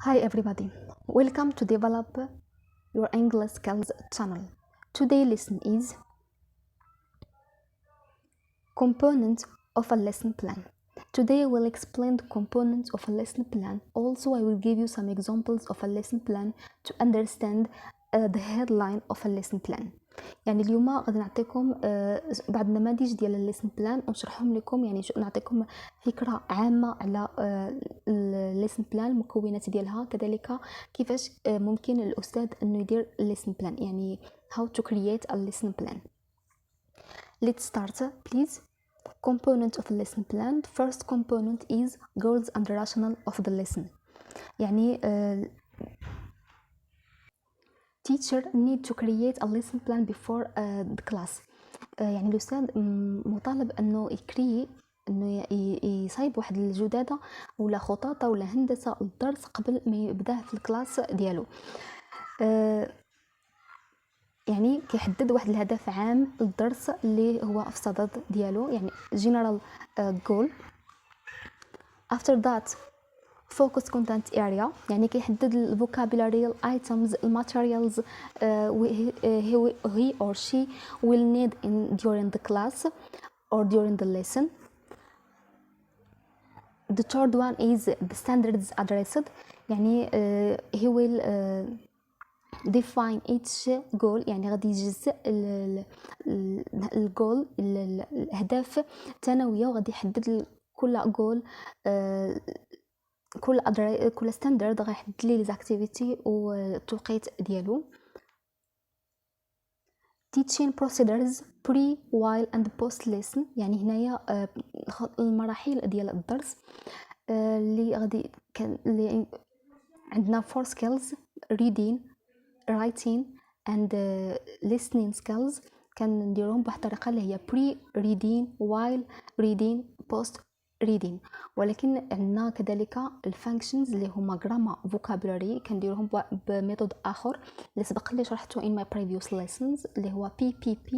Hi everybody, welcome to develop your English skills channel. Today lesson is components of a lesson plan. Today I will explain the components of a lesson plan. Also I will give you some examples of a lesson plan to understand the headline of a lesson plan. يعني اليوم غادي نعطيكم بعض النماذج ديال الليسن بلان ونشرحهم لكم، يعني نعطيكم فكره عامه على الليسن بلان، المكونات ديالها، كذلك كيفاش ممكن الاستاذ انه يدير الليسن بلان، يعني how to create a lesson plan. Let's start please. Component of a lesson plan. The first component is goals and rationale of the lesson. يعني teacher need to create a lesson plan before the class. يعني الأستاذ مطالب أنه يكري، أنه يصايب واحد الجدادة ولا خطاطة ولا هندسة الدرس قبل ما يبدأ في الكلاس ديالو. يعني كيحدد واحد الهدف عام للدرس اللي هو في الصدد ديالو، يعني general goal. After that focus content area، يعني كيحدد الفوكابولاري، الايتمز، الماتيريالز he or she will need during the class or during the lesson. The third one is the standards addressed، يعني he will define each goal، يعني غادي يجزء الجول الاهداف الثانويه، وغادي يحدد كل جول كل ستاندرد غيحدد لي لي زاكتيفيتي والتوقيت ديالو. teaching procedures pre while and post lesson، يعني هنايا المراحل ديال الدرس اللي غادي اللي عندنا 4 skills: reading, writing and listening skills. كنديروهم بواحد الطريقه اللي هي pre reading, while reading, post reading. ولكن عندنا كذلك الفانكشنز اللي هما grammar, vocabulary، كنديروهم بميثود اخر اللي سبق لي شرحته in my previous lessons اللي هو PPP: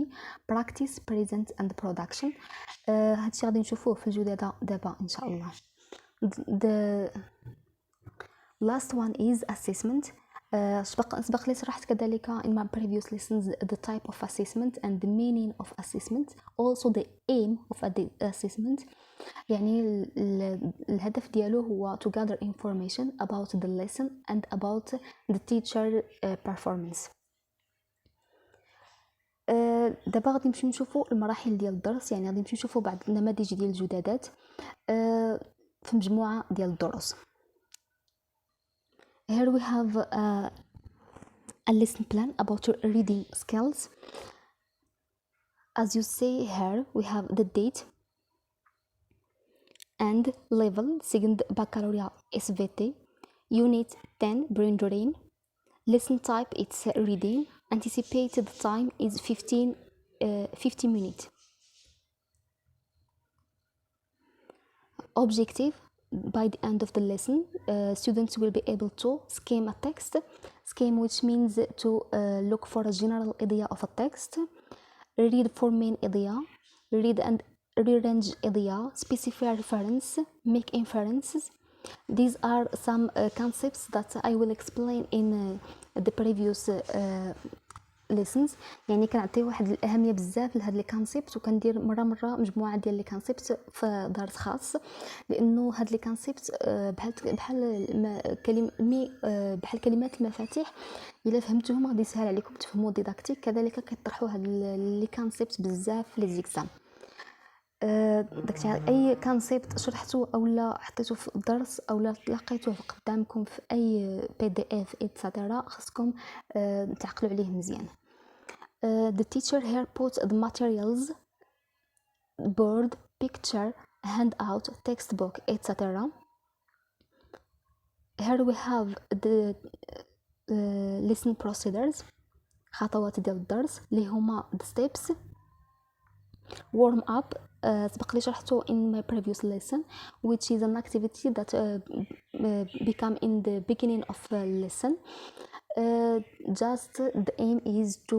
practice, present and production. هادشي غادي نشوفوه في الجدادة دابا ان شاء الله. The last one is assessment. سبق لي شرحت كذلك in my previous lessons the type of assessment and the meaning of assessment, also the aim of the assessment. يعني الهدف ديالو هو to gather information about the lesson and about the teacher performance. دابا غادي نمشيو نشوفوا المراحل ديال الدرس، يعني غادي نمشيو نشوفوا بعض النماذج ديال الجدادات في مجموعه ديال الدروس. Here we have a lesson plan about your reading skills. As you see here, we have the date and level: second baccalaureate SVT, unit 10 brain drain. Lesson type it's reading. Anticipated time is 50 minutes. Objective: by the end of the lesson, students will be able to skim a text. Skim, which means to look for a general idea of a text. Read for main idea. Read and rearrange idea. Specify reference. Make inferences. These are some concepts that I will explain in the previous lessons. يعني كنعطي واحد الاهميه بزاف لهاد لي كونسيبت، وكندير مره مجموعه ديال لي كونسيبت في درس خاص، لانه هاد لي كونسيبت بحال كلمات المفاتيح، الا فهمتوهم غادي يسهل عليكم تفهموا ديداكتيك، كذلك كيطرحوا هاد لي كونسيبت بزاف لي زيكزام. داكشي اي كونسيبت شرحته اولا حطيته في الدرس اولا لقيتوه قدامكم في اي PDF etc. خاصكم تعقلوا عليه مزيان. The teacher here puts the materials: board, picture, handout, textbook etc. Here we have the lesson procedures: خطوات ديال الدرس اللي هما the steps. warm up سبق لي شرحته in my previous lesson, which is an activity that become in the beginning of a lesson. Just the aim is to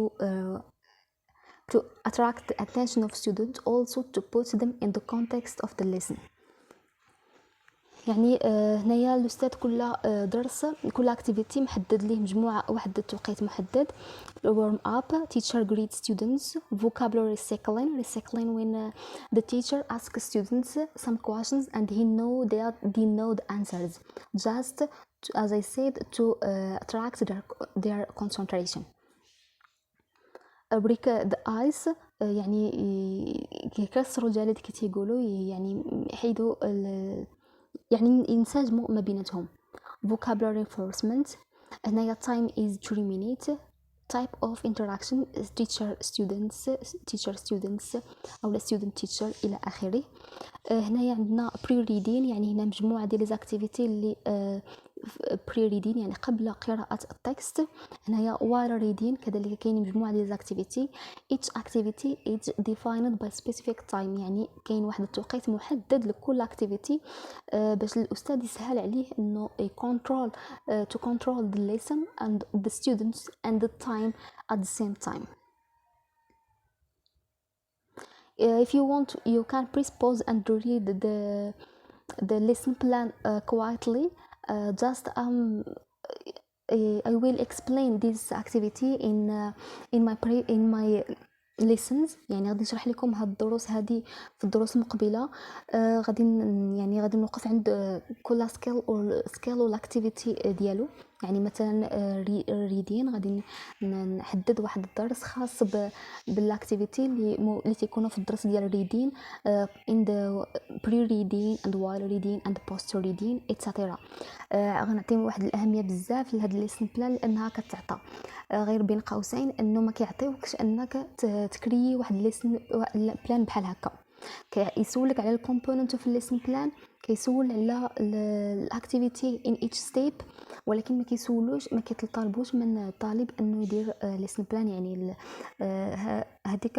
attract the attention of students, also to put them in the context of the lesson. يعني هنايا الاستاذ كل درس كل اكتيفيتي محدد ليه مجموعه واحد التوقيت محدد. warm up, teacher greets students, vocabulary recycling when the teacher asks students some questions and he know that they know the answers, just to, as I said, to attract their concentration. break the ice يعني يكسروا الجليد كي تيقولوا، يعني يحيدوا يعني ينسجموا ما بيناتهم. vocabulary reinforcement هنايا time is 3 minutes. type of interaction teacher students أو student teacher إلى آخره. هنايا عندنا pre-reading، يعني هنا مجموعة ديال ليزاكتيفيتي اللي pre-reading يعني قبل قراءة التكست. هنايا while reading كذلك كاين مجموعة ديال ليزاكتيفيتي. each activity is defined by specific time، يعني كاين واحد التوقيت محدد لكل activity باش الأستاذ يسهل عليه إنه control to control the lesson and the students and the time at the same time. If you want, you can press pause and read the lesson plan quietly. Just I will explain this activity in my lessons. يعني غادي نشرح لكم هاد الدروس هذه في الدروس المقبله. غادي يعني غادي نوقف عند كل سكيل والاكتيفيتي ديالو. يعني مثلا ريدين غادي نحدد واحد الدرس خاص بالاكتيفيتي اللي تيكونوا في الدرس ديال ريدين in the pre-reading and while reading and post reading etc. غنعطي واحد الاهميه بزاف لهاد الليسن بلان لانها كتعطى غير بين قوسين انه ما كيعطيوكش انك تكري واحد الليسن بلان بحال هكا. كيسولك على الكومبوننت اوف الليسن بلان، كيسول على الاكتيفيتي ان ايتش ستيب، ولكن ما كيسولوش ما كيطالبوش من الطالب انه يدير ليسن بلان. يعني هذيك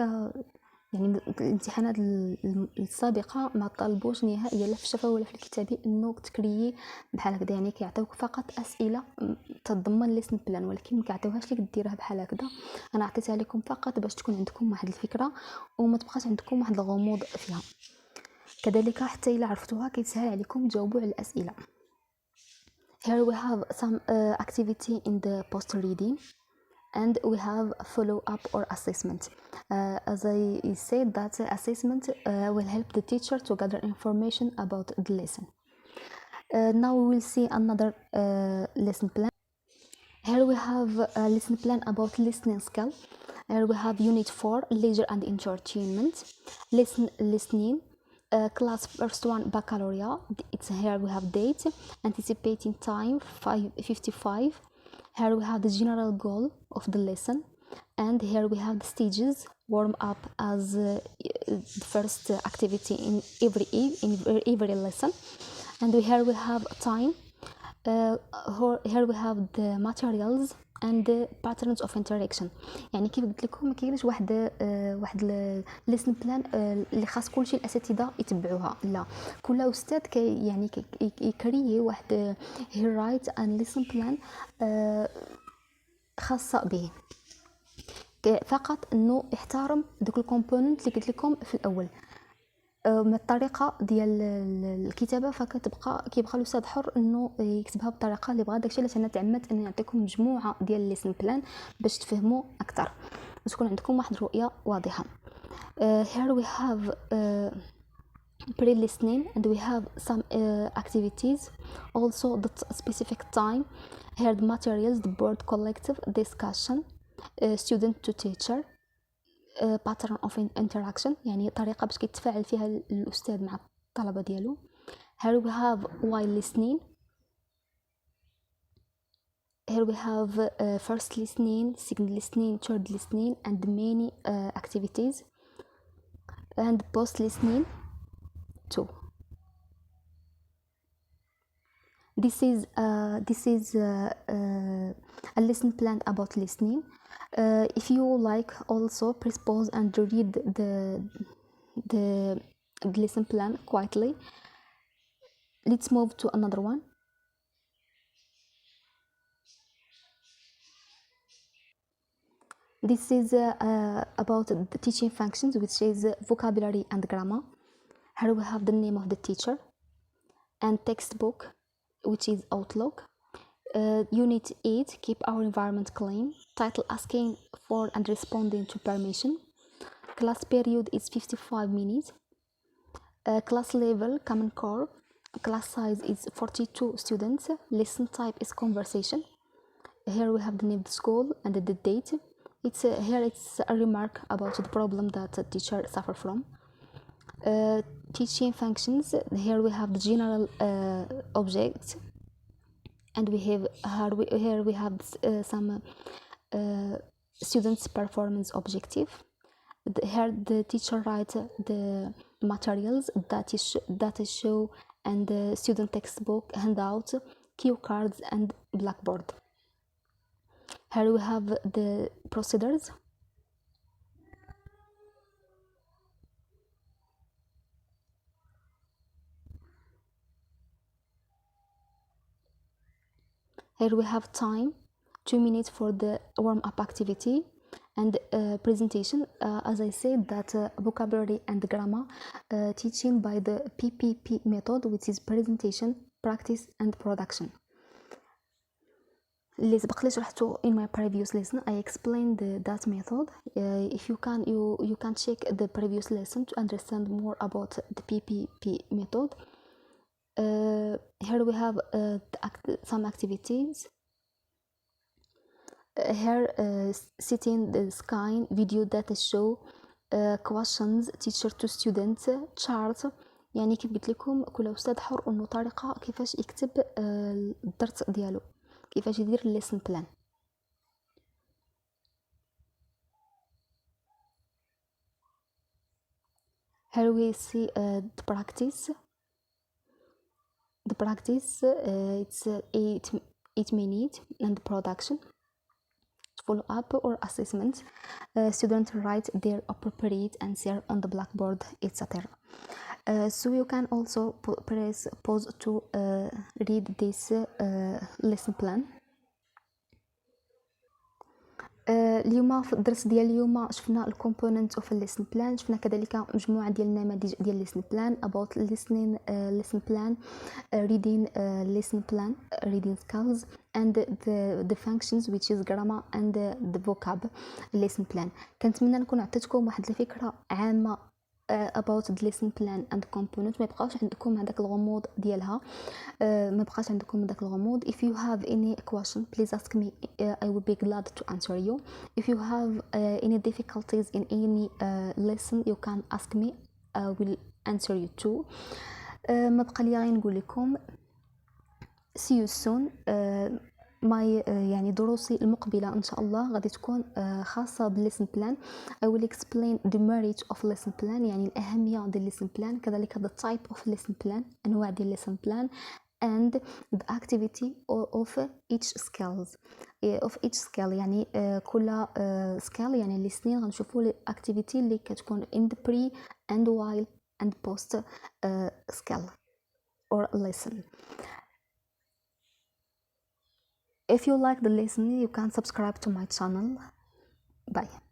يعني الامتحانات السابقه ما طالبوش نهائيا لا في الشفوي ولا في الكتابي انه تكريي بحال هكذا. يعني كيعطيوك فقط اسئله تتضمن ليسن بلان، ولكن ما كيعطيوهاش لك ديرها بحال هكذا. انا عطيتها لكم فقط باش تكون عندكم واحد الفكره وما تبقاش عندكم واحد الغموض فيها. كذلك حتى الا عرفتوها كيتسهل عليكم تجاوبوا على الاسئله. Here we have some activity in the post reading and we have follow up or assessment. As I said, that assessment will help the teacher to gather information about the lesson. Now we will see another lesson plan. Here we have a lesson plan about listening skill. Here we have unit 4 leisure and entertainment. Listening. Class first one baccalaureate. It's here we have date, anticipating time 5:55. Here we have the general goal of the lesson, and here we have the stages. Warm up as the first activity in every lesson, and here we have time. Here we have the materials and the patterns of interaction. يعني كيف قلت لكم ما كاينش واحد ليسن بلان اللي خاص كلشي الاساتذه يتبعوها، لا كل استاذ يعني يكري واحد هي رايت ان ليسن بلان خاصه به، فقط انه يحترم دوك الكومبوننت اللي قلت لكم في الاول. من الطريقه ديال الكتابه كيبقى الاستاذ حر انه يكتبها بالطريقه اللي بغا. داكشي علاش انا تعمدت ان نعطيكم مجموعه ديال الليسن بلان باش تفهموا اكثر وتكون عندكم واحد الرؤيه واضحه. Here we have pre-listening and we have some activities, also the specific time. Here the materials, the board collective discussion, student to teacher, pattern of interaction يعني طريقة باش كيتفاعل فيها الأستاذ مع الطلبة ديالو. Here we have while listening. Here we have first listening, second listening, third listening and many activities, and post listening too. This is a lesson plan about listening. If you like, also press pause and read the lesson plan quietly. Let's move to another one. This is about the teaching functions, which is vocabulary and grammar. Here we have the name of the teacher. and textbook, which is Outlook. Unit 8, keep our environment clean. Title, asking for and responding to permission. Class period is 55 minutes. Class level, common core. Class size is 42 students. Lesson type is conversation. Here we have the name of the school and the date. Here it's a remark about the problem that the teacher suffered from. Teaching functions. Here we have the general objects, and here we have some students' performance objective. Here the teacher writes the materials that is show, and the student textbook, handout, cue cards, and blackboard. Here we have the procedures. Here we have time, 2 minutes for the warm-up activity and presentation. As I said, that vocabulary and grammar teaching by the PPP method, which is presentation, practice, and production. اللي سبق لي شرحته in my previous lesson. I explained that method. If you can check the previous lesson to understand more about the PPP method. Here we have some activities. Here setting the sky, video data show, questions, teacher to students, chart. يعني كيف قلت لكم كل أستاذ حر إنه طريقة كيفاش يكتب الدرس ديالو، كيفاش يدير lesson plan. Here we see the practice. The practice it's 8 minutes, and the production, follow up or assessment. Students write their appropriate answer on the blackboard, etc. So you can also press pause to read this lesson plan. اليوم في الدرس ديال اليوم شفنا الكومبوننت اوف lesson plan. شفنا كذلك مجموعه ديال النماذج ديال lesson plan about listening lesson plan, reading lesson plan, reading skills, and the functions which is grammar and the vocab lesson plan. كنتمنى نكون عطيتكم واحد الفكره عامه about the lesson plan and component. ما يبقاش عندكم هذاك الغموض ديالها، ما بقاش عندكم هذاك الغموض. If you have any question, please ask me. I will be glad to answer you. If you have any difficulties in any lesson, you can ask me. I will answer you too. ما بقى لي غير نقول لكم see you soon. يعني دروسي المقبلة إن شاء الله غادي تكون خاصة بالليسن بلان. I will explain the merit of lesson plan، يعني الأهمية ديال lesson plan، كذلك the type of lesson plan، أنواع ديال lesson plan، and the activity of each skills of each skill. يعني كل skill يعني الاثنين غنشوفوا الأكتيفيتي اللي كتكون in the pre and while and post skill or lesson. If you like the lesson, you can subscribe to my channel. Bye.